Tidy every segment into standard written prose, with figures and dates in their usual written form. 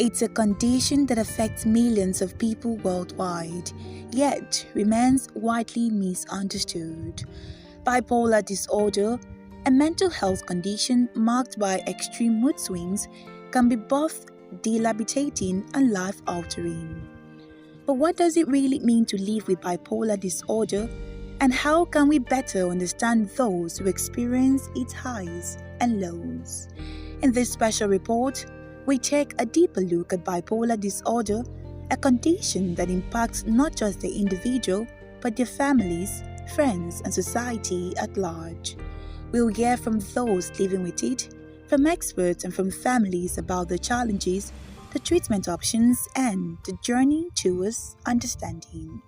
It's a condition that affects millions of people worldwide, yet remains widely misunderstood. Bipolar disorder, a mental health condition marked by extreme mood swings, can be both debilitating and life-altering. But what does it really mean to live with bipolar disorder, and how can we better understand those who experience its highs and lows? In this special report, we take a deeper look at bipolar disorder, a condition that impacts not just the individual, but their families, friends, and society at large. We'll hear from those living with it, from experts and from families about the challenges, the treatment options, and the journey towards understanding.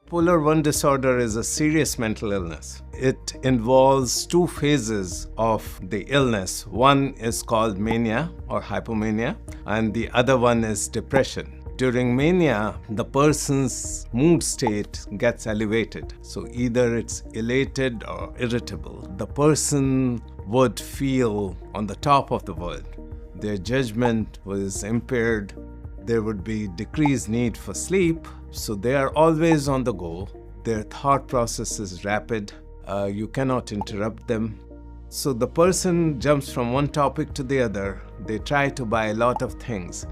Bipolar 1 disorder is a serious mental illness. It involves two phases of the illness. One is called mania or hypomania, and the other one is depression. During mania, the person's mood state gets elevated. So either it's elated or irritable. The person would feel on the top of the world. Their judgment was impaired. There would be decreased need for sleep. So they are always on the go. Their thought process is rapid. You cannot interrupt them. So the person jumps from one topic to the other. They try to buy a lot of things.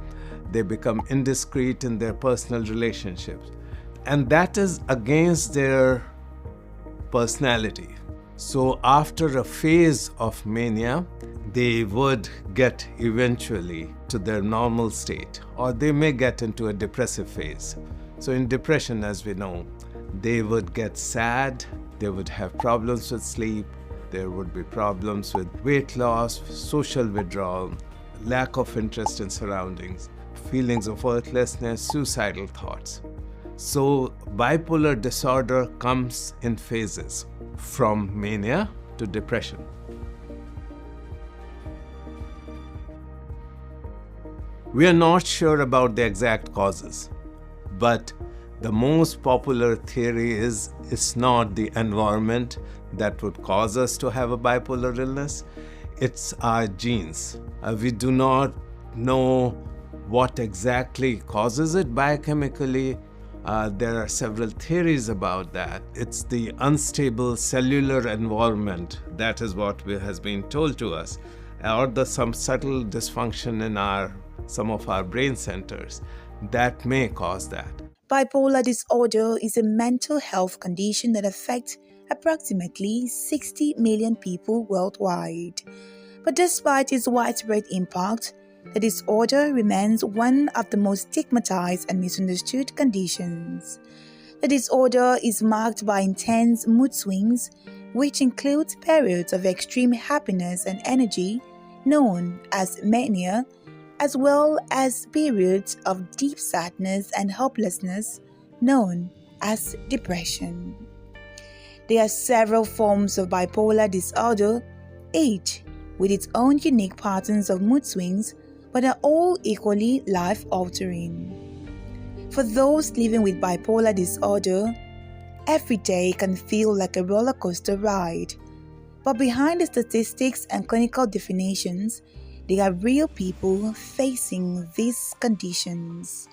They become indiscreet in their personal relationships. And that is against their personality. So after a phase of mania, they would get eventually to their normal state, or they may get into a depressive phase. So in depression, as we know, they would get sad, they would have problems with sleep, there would be problems with weight loss, social withdrawal, lack of interest in surroundings, feelings of worthlessness, suicidal thoughts. So bipolar disorder comes in phases, from mania to depression. We are not sure about the exact causes, but the most popular theory is it's not the environment that would cause us to have a bipolar illness, it's our genes. We do not know what exactly causes it biochemically. There are several theories about that. It's the unstable cellular environment, that is what has been told to us, or some subtle dysfunction in some of our brain centers that may cause that. Bipolar disorder is a mental health condition that affects approximately 60 million people worldwide. But despite its widespread impact, the disorder remains one of the most stigmatized and misunderstood conditions. The disorder is marked by intense mood swings, which includes periods of extreme happiness and energy, known as mania, as well as periods of deep sadness and hopelessness, known as depression. There are several forms of bipolar disorder, each with its own unique patterns of mood swings, but are all equally life-altering. For those living with bipolar disorder, every day can feel like a roller coaster ride. But behind the statistics and clinical definitions, there are real people facing these conditions.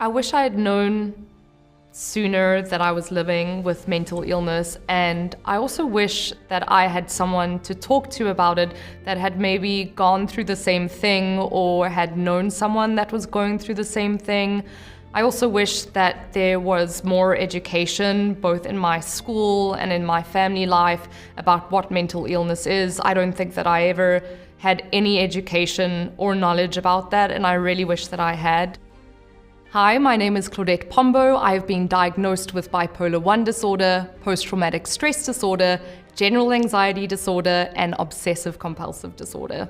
I wish I had known sooner that I was living with mental illness, and I also wish that I had someone to talk to about it that had maybe gone through the same thing or had known someone that was going through the same thing. I also wish that there was more education, both in my school and in my family life, about what mental illness is. I don't think that I ever had any education or knowledge about that, and I really wish that I had. Hi, my name is Claudette Pombo. I've been diagnosed with bipolar 1 disorder, post-traumatic stress disorder, general anxiety disorder, and obsessive compulsive disorder.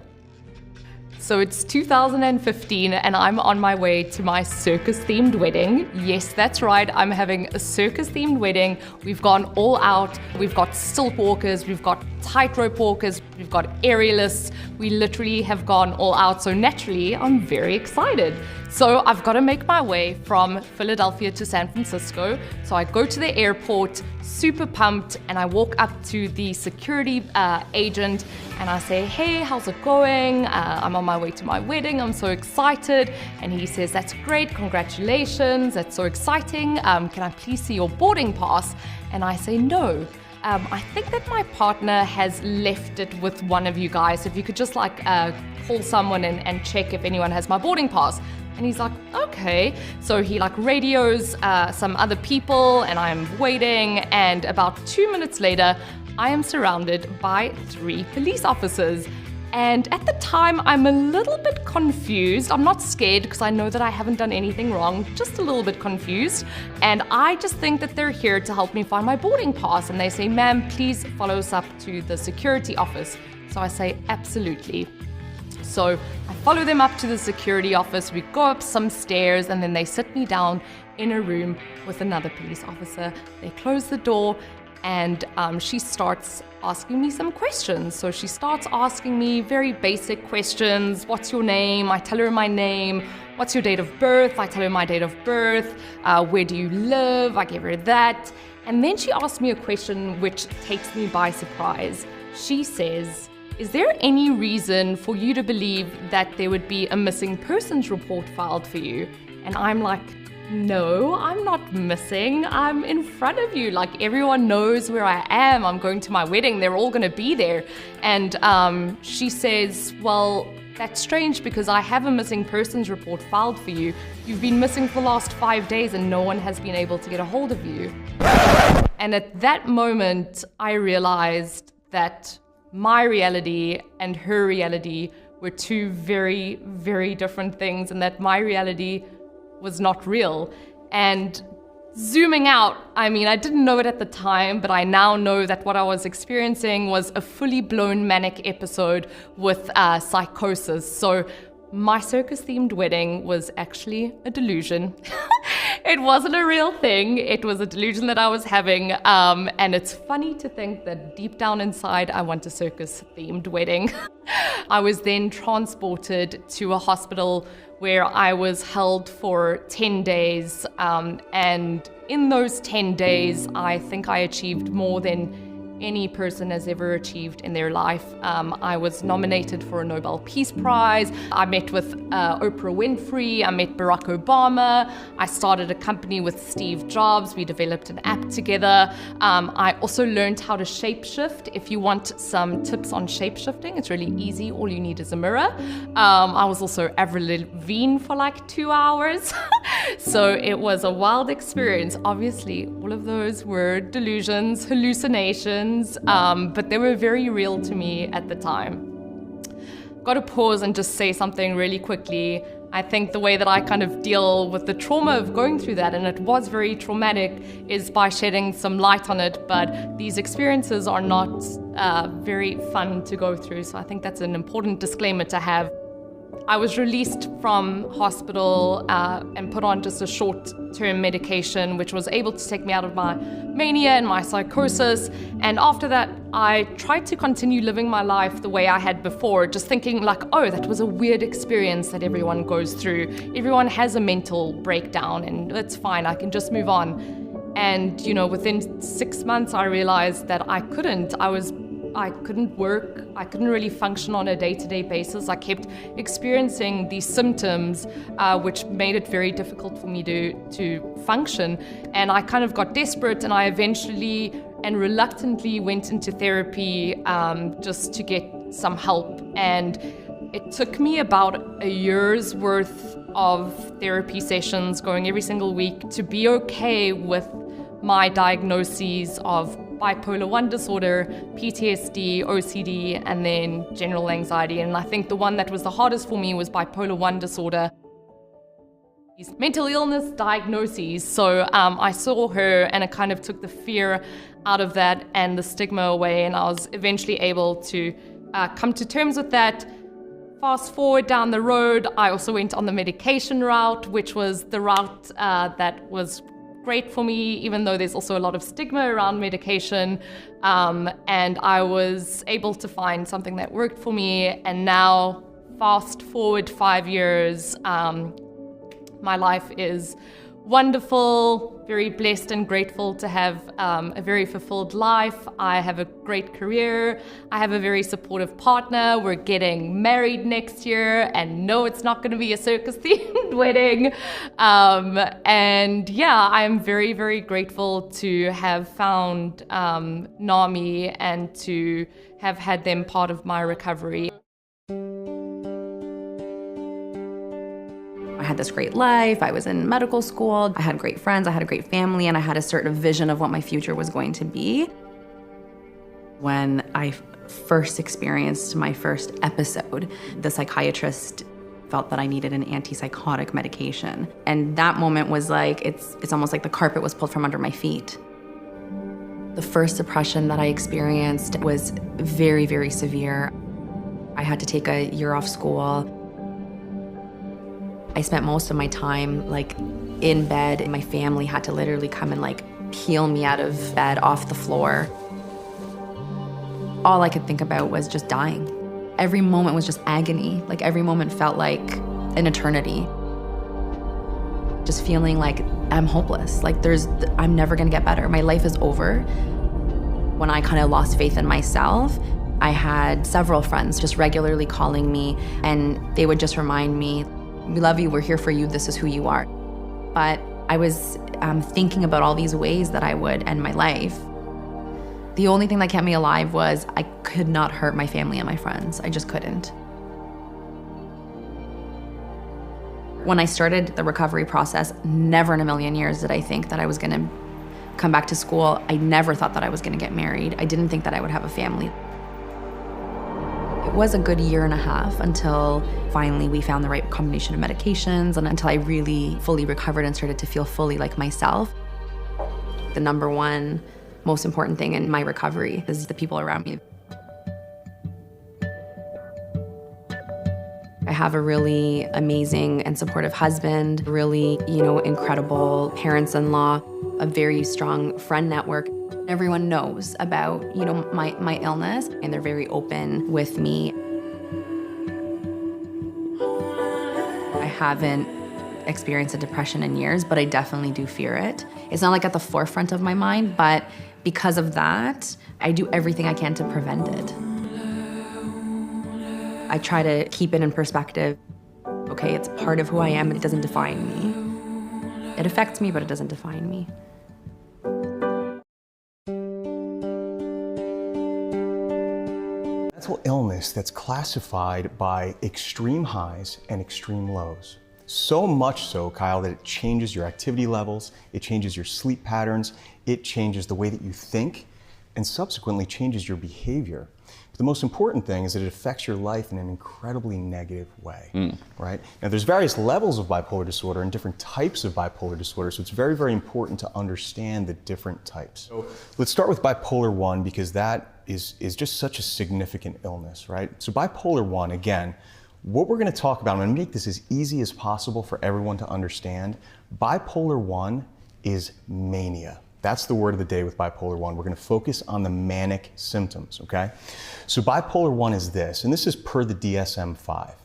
So it's 2015 and I'm on my way to my circus-themed wedding. Yes, that's right, I'm having a circus-themed wedding. We've gone all out. We've got stilt walkers, we've got tightrope walkers, we've got aerialists, We literally have gone all out. So naturally, I'm very excited. So I've got to make my way from Philadelphia to San Francisco. So I go to the airport, super pumped, and I walk up to the security agent and I say, hey, how's it going? I'm on my way to my wedding. I'm so excited. And he says, that's great. Congratulations. That's so exciting. Can I please see your boarding pass? And I say, no. I think that my partner has left it with one of you guys. If you could just call someone and check if anyone has my boarding pass. And he's like, okay. So he radios some other people and I'm waiting. And about 2 minutes later, I am surrounded by 3 police officers. And at the time, I'm a little bit confused. I'm not scared because I know that I haven't done anything wrong, just a little bit confused. And I just think that they're here to help me find my boarding pass. And they say, ma'am, please follow us up to the security office. So I say, absolutely. So I follow them up to the security office. We go up some stairs and then they sit me down in a room with another police officer. They close the door and she starts asking me some questions. So she starts asking me very basic questions. What's your name? I tell her my name. What's your date of birth? I tell her my date of birth. Where do you live? I give her that. And then she asks me a question which takes me by surprise. She says, is there any reason for you to believe that there would be a missing persons report filed for you? And I'm like, no, I'm not missing. I'm in front of you. Everyone knows where I am. I'm going to my wedding. They're all going to be there. And she says, well, that's strange because I have a missing persons report filed for you. You've been missing for the last 5 days and no one has been able to get a hold of you. And at that moment, I realized that my reality and her reality were two very, very different things, and that my reality was not real. And zooming out, I didn't know it at the time, but I now know that what I was experiencing was a fully blown manic episode with psychosis. So my circus-themed wedding was actually a delusion. It wasn't a real thing. It was a delusion that I was having. And it's funny to think that deep down inside, I want a circus-themed wedding. I was then transported to a hospital where I was held for 10 days. And in those 10 days, I think I achieved more than any person has ever achieved in their life. I was nominated for a Nobel Peace Prize. I met with Oprah Winfrey. I met Barack Obama. I started a company with Steve Jobs. We developed an app together. I also learned how to shapeshift. If you want some tips on shapeshifting, it's really easy. All you need is a mirror. I was also Avril Lavigne for 2 hours. So it was a wild experience. Obviously, all of those were delusions, hallucinations, but they were very real to me at the time. Got to pause and just say something really quickly. I think the way that I kind of deal with the trauma of going through that, and it was very traumatic, is by shedding some light on it. But these experiences are not very fun to go through. So I think that's an important disclaimer to have. I was released from hospital and put on just a short-term medication, which was able to take me out of my mania and my psychosis. And after that, I tried to continue living my life the way I had before, just thinking oh, that was a weird experience that everyone goes through. Everyone has a mental breakdown and it's fine, I can just move on. And, within 6 months, I realized that I couldn't. I couldn't work. I couldn't really function on a day-to-day basis. I kept experiencing these symptoms, which made it very difficult for me to function. And I kind of got desperate, and I eventually and reluctantly went into therapy just to get some help. And it took me about a year's worth of therapy sessions, going every single week, to be okay with my diagnoses of bipolar 1 disorder, PTSD, OCD, and then general anxiety. And I think the one that was the hardest for me was bipolar 1 disorder. Mental illness diagnoses. So I saw her and it kind of took the fear out of that and the stigma away, and I was eventually able to come to terms with that. Fast forward down the road, I also went on the medication route, which was the route that was great for me, even though there's also a lot of stigma around medication. And I was able to find something that worked for me. And now, fast forward 5 years, my life is wonderful, very blessed and grateful to have a very fulfilled life. I have a great career. I have a very supportive partner. We're getting married next year, and no, it's not going to be a circus-themed wedding. And yeah, I'm very, very grateful to have found NAMI and to have had them part of my recovery. I had this great life, I was in medical school, I had great friends, I had a great family, and I had a certain vision of what my future was going to be. When I first experienced my first episode, the psychiatrist felt that I needed an antipsychotic medication. And that moment was like, it's almost like the carpet was pulled from under my feet. The first depression that I experienced was very, very severe. I had to take a year off school. I spent most of my time like in bed, and my family had to literally come and like peel me out of bed off the floor. All I could think about was just dying. Every moment was just agony. Like every moment felt like an eternity. Just feeling like I'm hopeless. Like I'm never gonna get better. My life is over. When I kind of lost faith in myself, I had several friends just regularly calling me, and they would just remind me, we love you, we're here for you, this is who you are. But I was thinking about all these ways that I would end my life. The only thing that kept me alive was I could not hurt my family and my friends. I just couldn't. When I started the recovery process, never in a million years did I think that I was gonna come back to school. I never thought that I was gonna get married. I didn't think that I would have a family. It was a good year and a half until finally we found the right combination of medications, and until I really fully recovered and started to feel fully like myself. The number one most important thing in my recovery is the people around me. I have a really amazing and supportive husband, really, incredible parents-in-law, a very strong friend network. Everyone knows about, my illness, and they're very open with me. I haven't experienced a depression in years, but I definitely do fear it. It's not like at the forefront of my mind, but because of that, I do everything I can to prevent it. I try to keep it in perspective. Okay, it's part of who I am, but it doesn't define me. It affects me, but it doesn't define me. Mental illness that's classified by extreme highs and extreme lows. So much so, Kyle, that it changes your activity levels, it changes your sleep patterns, it changes the way that you think, and subsequently changes your behavior. But the most important thing is that it affects your life in an incredibly negative way, right? Now, there's various levels of bipolar disorder and different types of bipolar disorder, so it's very, very important to understand the different types. So let's start with bipolar 1, because that is just such a significant illness, right? So bipolar 1, again, what we're gonna talk about, I'm gonna make this as easy as possible for everyone to understand. Bipolar 1 is mania. That's the word of the day with bipolar 1. We're gonna focus on the manic symptoms, okay? So bipolar 1 is this, and this is per the DSM-5.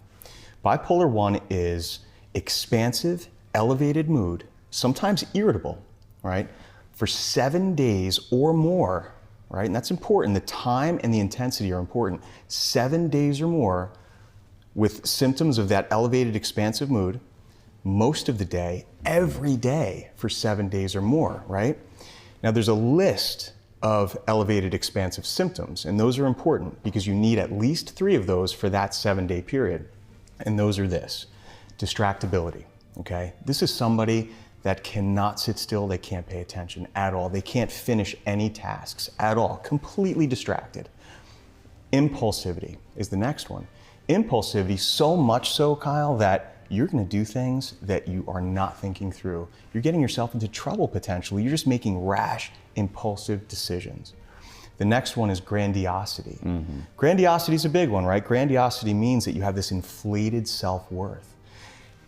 Bipolar 1 is expansive, elevated mood, sometimes irritable, right? For 7 days or more, right? And that's important. The time and the intensity are important. 7 days or more with symptoms of that elevated expansive mood most of the day, every day for 7 days or more, right? Now there's a list of elevated expansive symptoms, and those are important because you need at least 3 of those for that 7-day period. And those are this: distractibility, okay? This is somebody that cannot sit still, they can't pay attention at all, they can't finish any tasks at all, completely distracted. Impulsivity is the next one. Impulsivity, so much so, Kyle, that you're gonna do things that you are not thinking through. You're getting yourself into trouble potentially. You're just making rash, impulsive decisions. The next one is grandiosity. Grandiosity is a big one, right? Grandiosity means that you have this inflated self-worth.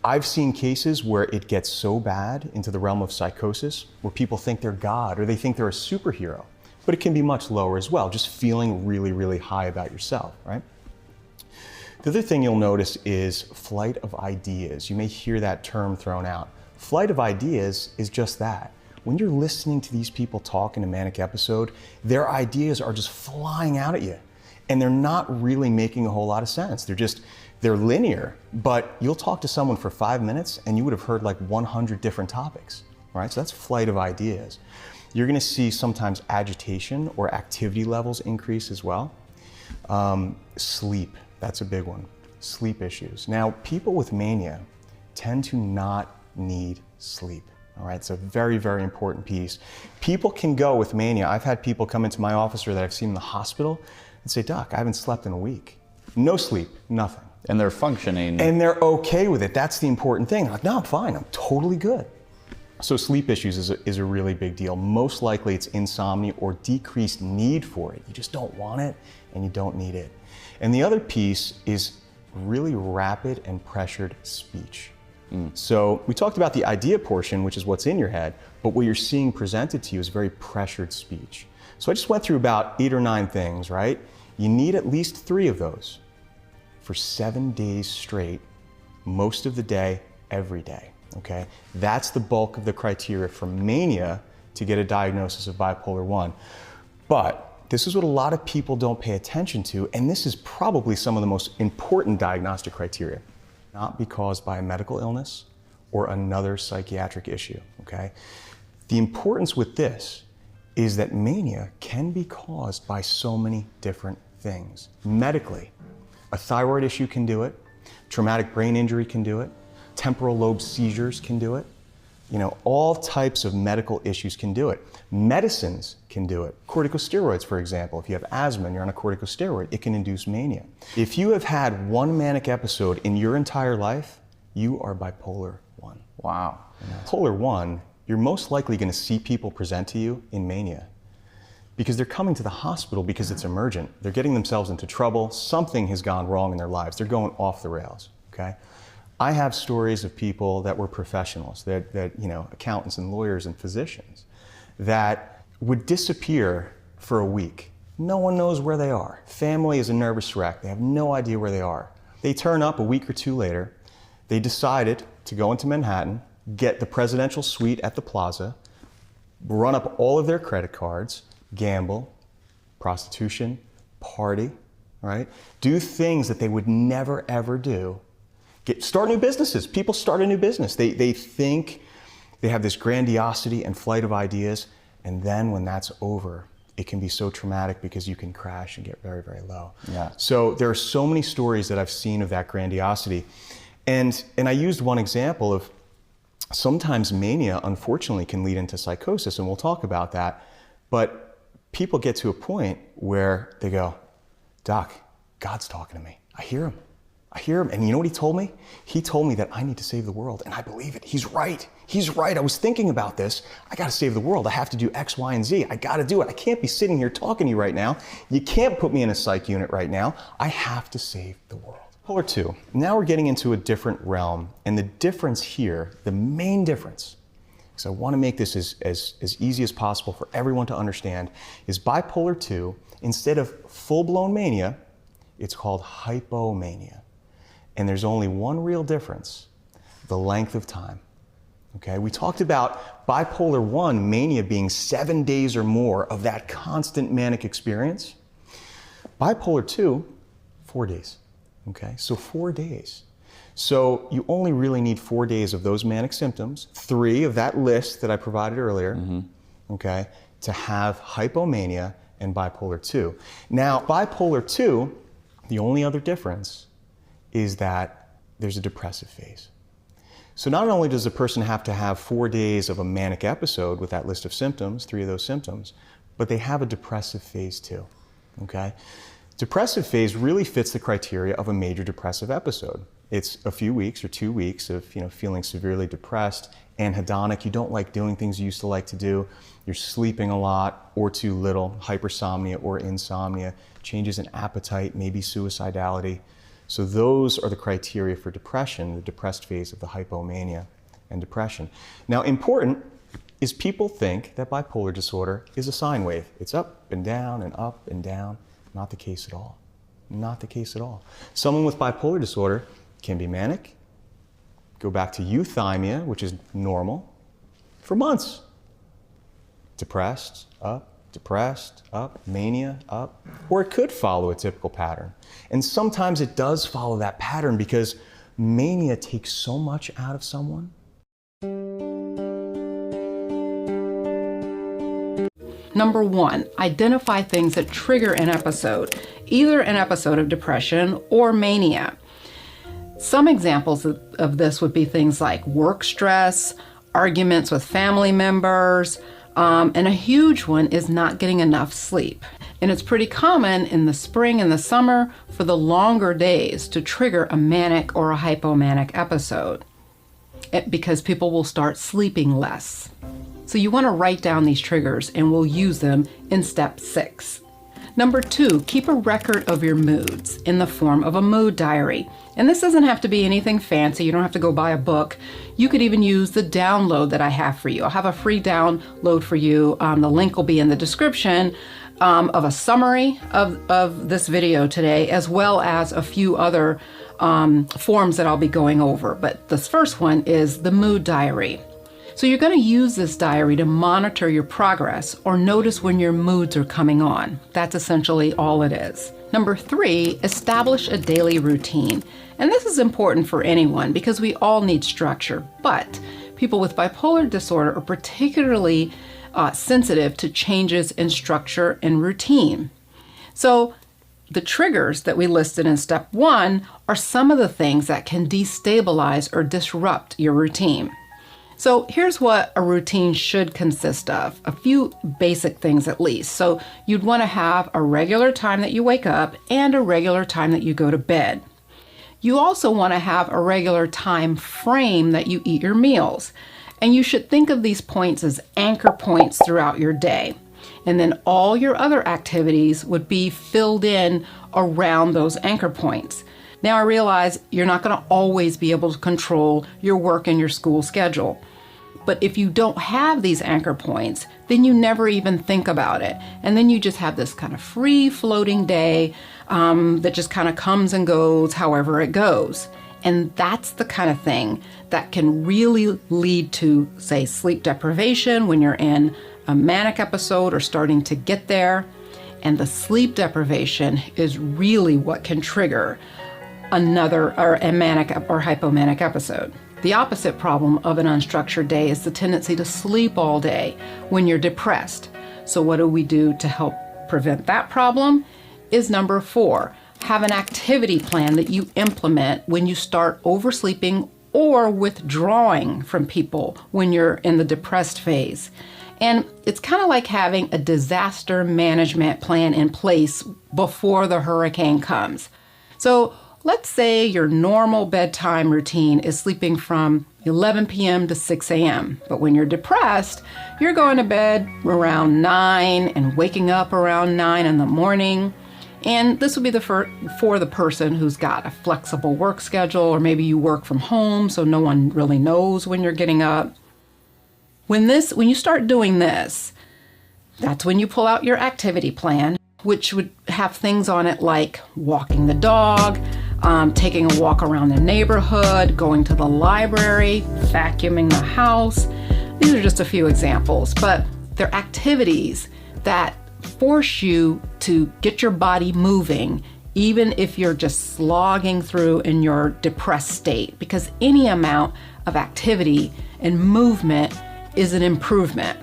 I've seen cases where it gets so bad into the realm of psychosis where people think they're God or they think they're a superhero, but it can be much lower as well, just feeling really, really high about yourself, right? The other thing you'll notice is flight of ideas. You may hear that term thrown out. Flight of ideas is just that. When you're listening to these people talk in a manic episode, their ideas are just flying out at you. And they're not really making a whole lot of sense. They're linear, but you'll talk to someone for 5 minutes and you would have heard like 100 different topics, right? So that's flight of ideas. You're gonna see sometimes agitation or activity levels increase as well. Sleep, that's a big one. Sleep issues. Now, people with mania tend to not need sleep. All right, it's a very, very important piece. People can go with mania. I've had people come into my office or that I've seen in the hospital and say, Doc, I haven't slept in a week. No sleep, nothing. And they're functioning. And they're okay with it. That's the important thing. Like, no, I'm fine. I'm totally good. So sleep issues is a really big deal. Most likely it's insomnia or decreased need for it. You just don't want it and you don't need it. And the other piece is really rapid and pressured speech. So we talked about the idea portion, which is what's in your head, but what you're seeing presented to you is very pressured speech. So I just went through about 8 or 9 things, right? You need at least 3 of those for 7 days straight, most of the day, every day, okay? That's the bulk of the criteria for mania to get a diagnosis of bipolar 1. But this is what a lot of people don't pay attention to, and this is probably some of the most important diagnostic criteria. Not be caused by a medical illness or another psychiatric issue, okay? The importance with this is that mania can be caused by so many different things. Medically, a thyroid issue can do it, traumatic brain injury can do it, temporal lobe seizures can do it. You know, all types of medical issues can do it. Medicines can do it. Corticosteroids, for example, if you have asthma and you're on a corticosteroid, it can induce mania. If you have had one manic episode in your entire life, you are bipolar 1. Wow. Bipolar 1, you're most likely going to see people present to you in mania because they're coming to the hospital because it's emergent. They're getting themselves into trouble. Something has gone wrong in their lives. They're going off the rails, okay? I have stories of people that were professionals, that you know, accountants and lawyers and physicians, that would disappear for a week. No one knows where they are. Family is a nervous wreck. They have no idea where they are. They turn up a week or 2 later. They decided to go into Manhattan, get the presidential suite at the Plaza, run up all of their credit cards, gamble, prostitution, party, right? Do things that they would never ever do. Start new businesses. People start a new business. They think they have this grandiosity and flight of ideas, and then when that's over, it can be so traumatic because you can crash and get very, very low. Yeah. So there are so many stories that I've seen of that grandiosity. And I used one example of sometimes mania, unfortunately, can lead into psychosis, and we'll talk about that. But people get to a point where they go, Doc, God's talking to me. I hear him. I hear him, and you know what he told me? He told me that I need to save the world, and I believe it. He's right. He's right. I was thinking about this. I got to save the world. I have to do X, Y, and Z. I got to do it. I can't be sitting here talking to you right now. You can't put me in a psych unit right now. I have to save the world. Bipolar 2. Now we're getting into a different realm, and the difference here, the main difference, because I want to make this as easy as possible for everyone to understand, is bipolar 2, instead of full-blown mania, it's called hypomania. And there's only one real difference, the length of time. Okay, we talked about bipolar 1 mania being 7 days or more of that constant manic experience. Bipolar 2, 4 days. Okay, so 4 days. So you only really need 4 days of those manic symptoms, 3 of that list that I provided earlier, okay, to have hypomania and bipolar 2. Now, bipolar 2, the only other difference is that there's a depressive phase. So not only does the person have to have 4 days of a manic episode with that list of symptoms, 3 of those symptoms, but they have a depressive phase too, okay? Depressive phase really fits the criteria of a major depressive episode. It's a few weeks or 2 weeks of feeling severely depressed, anhedonic, you don't like doing things you used to like to do, you're sleeping a lot or too little, hypersomnia or insomnia, changes in appetite, maybe suicidality. So those are the criteria for depression, the depressed phase of the hypomania and depression. Now, important is people think that bipolar disorder is a sine wave. It's up and down and up and down. Not the case at all. Not the case at all. Someone with bipolar disorder can be manic, go back to euthymia, which is normal, for months. Depressed, up, mania, up, or it could follow a typical pattern. And sometimes it does follow that pattern because mania takes so much out of someone. Number one, identify things that trigger an episode, either an episode of depression or mania. Some examples of this would be things like work stress, arguments with family members, and a huge one is not getting enough sleep. And it's pretty common in the spring and the summer for the longer days to trigger a manic or a hypomanic episode because people will start sleeping less. So you want to write down these triggers and we'll use them in step 6. Number 2, keep a record of your moods in the form of a mood diary. And this doesn't have to be anything fancy. You don't have to go buy a book. You could even use the download that I have for you. I'll have a free download for you. The link will be in the description of a summary of this video today, as well as a few other forms that I'll be going over. But this first one is the mood diary. So you're going to use this diary to monitor your progress or notice when your moods are coming on. That's essentially all it is. Number 3, establish a daily routine. And this is important for anyone because we all need structure, but people with bipolar disorder are particularly sensitive to changes in structure and routine. So the triggers that we listed in step 1 are some of the things that can destabilize or disrupt your routine. So here's what a routine should consist of, a few basic things at least. So you'd want to have a regular time that you wake up and a regular time that you go to bed. You also want to have a regular time frame that you eat your meals. And you should think of these points as anchor points throughout your day. And then all your other activities would be filled in around those anchor points. Now I realize you're not going to always be able to control your work and your school schedule. But if you don't have these anchor points, then you never even think about it. And then you just have this kind of free floating day that just kind of comes and goes however it goes. And that's the kind of thing that can really lead to, say, sleep deprivation when you're in a manic episode or starting to get there. And the sleep deprivation is really what can trigger another or a manic or hypomanic episode. The opposite problem of an unstructured day is the tendency to sleep all day when you're depressed. So what do we do to help prevent that problem? Is number 4, have an activity plan that you implement when you start oversleeping or withdrawing from people when you're in the depressed phase. And it's kind of like having a disaster management plan in place before the hurricane comes. So let's say your normal bedtime routine is sleeping from 11 p.m. to 6 a.m. But when you're depressed, you're going to bed around 9 and waking up around 9 in the morning. And this would be for the person who's got a flexible work schedule, or maybe you work from home so no one really knows when you're getting up. When you start doing this, that's when you pull out your activity plan, which would have things on it like walking the dog, taking a walk around the neighborhood, going to the library, vacuuming the house. These are just a few examples, but they're activities that force you to get your body moving, even if you're just slogging through in your depressed state, because any amount of activity and movement is an improvement.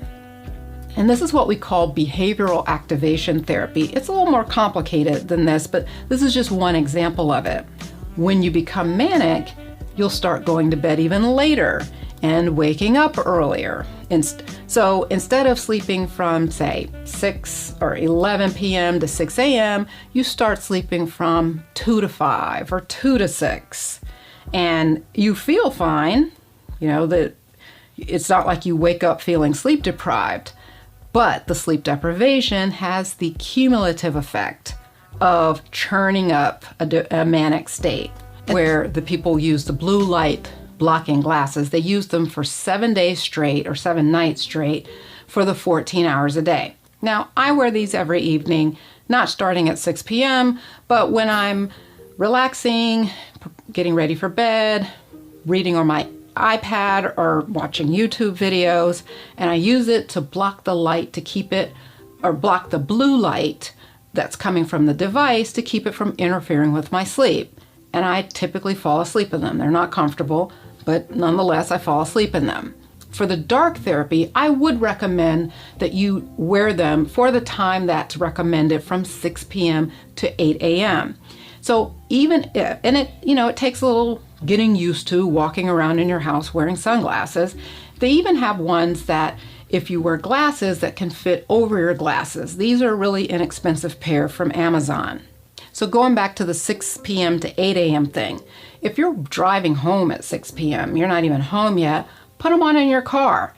And this is what we call behavioral activation therapy. It's a little more complicated than this, but this is just one example of it. When you become manic, you'll start going to bed even later and waking up earlier. So instead of sleeping from, say, 6 or 11 p.m. to 6 a.m., you start sleeping from 2 to 5 or 2 to 6. And you feel fine, that it's not like you wake up feeling sleep deprived. But the sleep deprivation has the cumulative effect of churning up a manic state, where the people use the blue light blocking glasses. They use them for 7 days straight or 7 nights straight for the 14 hours a day. Now, I wear these every evening, not starting at 6 p.m., but when I'm relaxing, getting ready for bed, reading on my iPad or watching YouTube videos, and I use it to block the light to keep it, or block the blue light that's coming from the device to keep it from interfering with my sleep. And I typically fall asleep in them. They're not comfortable, but nonetheless, I fall asleep in them. For the dark therapy, I would recommend that you wear them for the time that's recommended from 6 p.m. to 8 a.m. So even if, and it takes a little getting used to walking around in your house wearing sunglasses. They even have ones that if you wear glasses that can fit over your glasses. These are a really inexpensive pair from Amazon. So going back to the 6 p.m. to 8 a.m. thing, if you're driving home at 6 p.m., you're not even home yet, put them on in your car.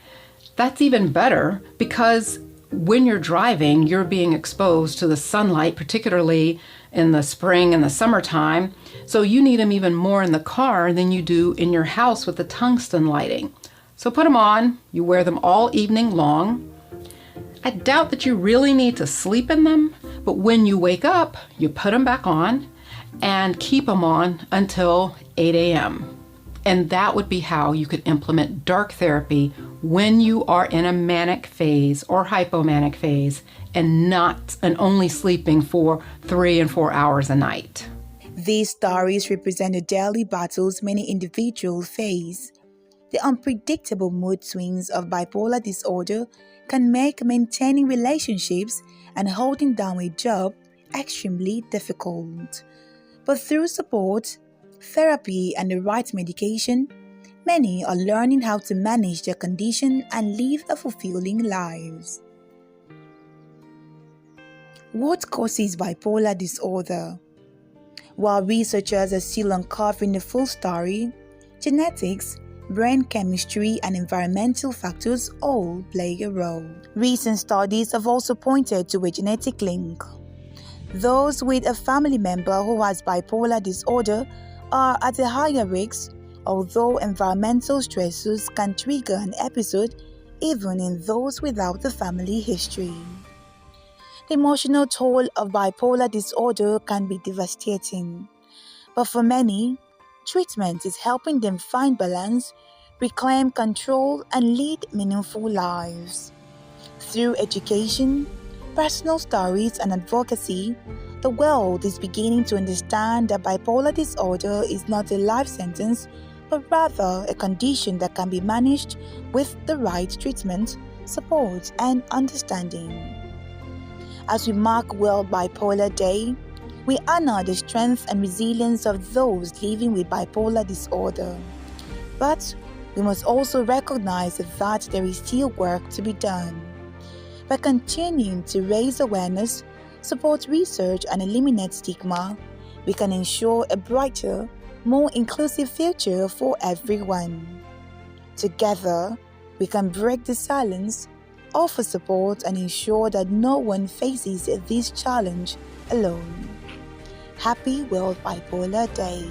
That's even better because when you're driving, you're being exposed to the sunlight, particularly in the spring and the summertime. So you need them even more in the car than you do in your house with the tungsten lighting. So put them on, you wear them all evening long. I doubt that you really need to sleep in them, but when you wake up, you put them back on and keep them on until 8 a.m. And that would be how you could implement dark therapy when you are in a manic phase or hypomanic phase and only sleeping for 3 and 4 hours a night. These stories represent the daily battles many individuals face. The unpredictable mood swings of bipolar disorder can make maintaining relationships and holding down a job extremely difficult. But through support, therapy, and the right medication, many are learning how to manage their condition and live a fulfilling lives. What causes bipolar disorder? While researchers are still uncovering the full story, genetics, brain chemistry, and environmental factors all play a role. Recent studies have also pointed to a genetic link. Those with a family member who has bipolar disorder are at a higher risk, although environmental stressors can trigger an episode even in those without the family history. The emotional toll of bipolar disorder can be devastating, but for many, treatment is helping them find balance, reclaim control, and lead meaningful lives. Through education, personal stories, and advocacy, the world is beginning to understand that bipolar disorder is not a life sentence, but rather a condition that can be managed with the right treatment, support, and understanding. As we mark World Bipolar Day, we honor the strength and resilience of those living with bipolar disorder. But we must also recognize that there is still work to be done. By continuing to raise awareness, support research, and eliminate stigma, we can ensure a brighter, more inclusive future for everyone. Together, we can break the silence, offer support, and ensure that no one faces this challenge alone. Happy World Bipolar Day!